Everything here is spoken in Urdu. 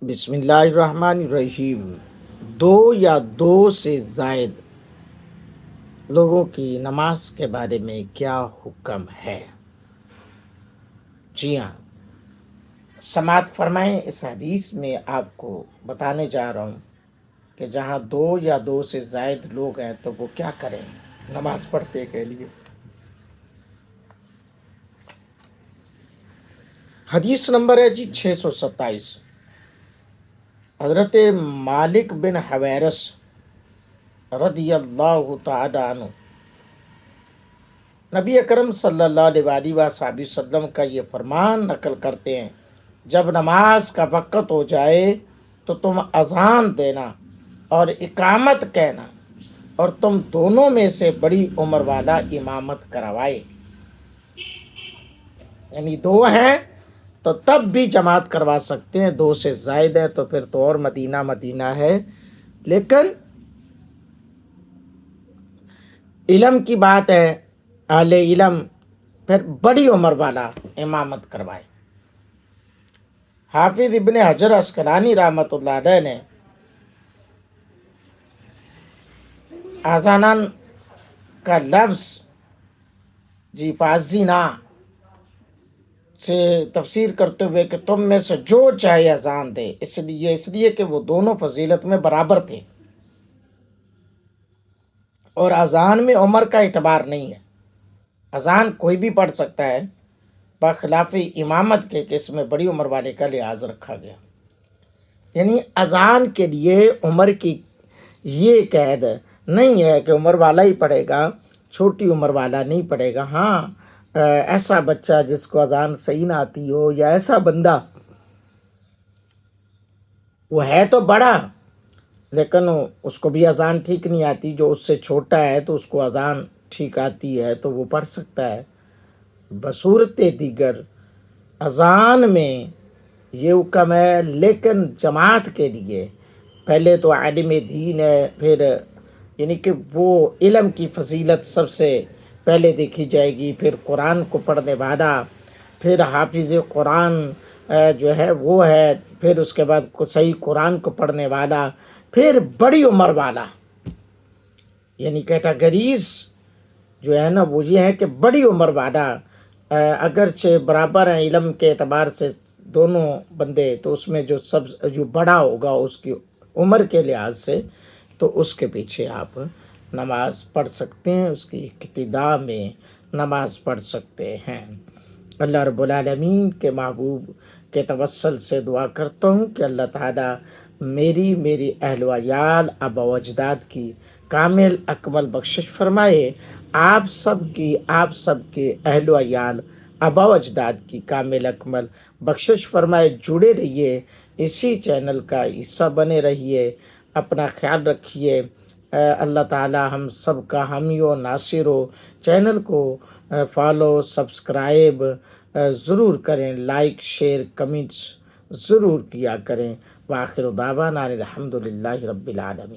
بسم اللہ الرحمن الرحیم۔ دو یا دو سے زائد لوگوں کی نماز کے بارے میں کیا حکم ہے؟ جی ہاں، سماعت فرمائیں۔ اس حدیث میں آپ کو بتانے جا رہا ہوں کہ جہاں دو یا دو سے زائد لوگ ہیں تو وہ کیا کریں نماز پڑھتے کے لیے۔ حدیث نمبر ہے 627۔ حضرت مالک بن حویرث رضی اللہ تعالی عنہ نبی اکرم صلی اللہ علیہ وآلہ وسلم کا یہ فرمان نقل کرتے ہیں، جب نماز کا وقت ہو جائے تو تم اذان دینا اور اقامت کہنا، اور تم دونوں میں سے بڑی عمر والا امامت کروائے۔ یعنی دو ہیں تو تب بھی جماعت کروا سکتے ہیں، دو سے زائد ہے تو پھر تو اور مدینہ مدینہ ہے، لیکن علم کی بات ہے، اہل علم پھر بڑی عمر والا امامت کروائے۔ حافظ ابن حجر عسقلانی رحمۃ اللہ علیہ نے آذانن کا لفظ فازینا سے تفسیر کرتے ہوئے کہ تم میں سے جو چاہے اذان دے، اس لیے کہ وہ دونوں فضیلت میں برابر تھے، اور اذان میں عمر کا اعتبار نہیں ہے، اذان کوئی بھی پڑھ سکتا ہے، بخلاف امامت کے کہ اس میں بڑی عمر والے کا لحاظ رکھا گیا۔ یعنی اذان کے لیے عمر کی یہ قید نہیں ہے کہ عمر والا ہی پڑھے گا، چھوٹی عمر والا نہیں پڑھے گا۔ ہاں، ایسا بچہ جس کو اذان صحیح نہ آتی ہو، یا ایسا بندہ وہ ہے تو بڑا لیکن اس کو بھی اذان ٹھیک نہیں آتی، جو اس سے چھوٹا ہے تو اس کو اذان ٹھیک آتی ہے تو وہ پڑھ سکتا ہے۔ بصورت دیگر اذان میں یہ حکم ہے، لیکن جماعت کے لیے پہلے تو عالم دین ہے، پھر یعنی کہ وہ علم کی فضیلت سب سے پہلے دیکھی جائے گی، پھر قرآن کو پڑھنے والا، پھر حافظ قرآن جو ہے وہ ہے، پھر اس کے بعد صحیح قرآن کو پڑھنے والا، پھر بڑی عمر والا۔ یعنی کیٹاگریز جو ہے نا وہ یہ ہے کہ بڑی عمر والا، اگرچہ برابر ہیں علم کے اعتبار سے دونوں بندے، تو اس میں جو بڑا ہوگا اس کی عمر کے لحاظ سے، تو اس کے پیچھے آپ نماز پڑھ سکتے ہیں، اس کی اقتداء میں نماز پڑھ سکتے ہیں۔ اللہ رب العالمین کے محبوب کے توسل سے دعا کرتا ہوں کہ اللہ تعالیٰ میری اہل و عیال، آبا و اجداد کی کامل اکمل بخشش فرمائے، آپ سب کی اہل و عیال، آبا و اجداد کی کامل اکمل بخشش فرمائے۔ جڑے رہیے، اسی چینل کا حصہ بنے رہیے، اپنا خیال رکھیے۔ اللہ تعالی ہم سب کا حامی و ناصر ہو۔ چینل کو فالو سبسکرائب ضرور کریں، لائک شیئر کمنٹس ضرور کیا کریں۔ وآخر دعوانا الحمدللہ رب العالمین۔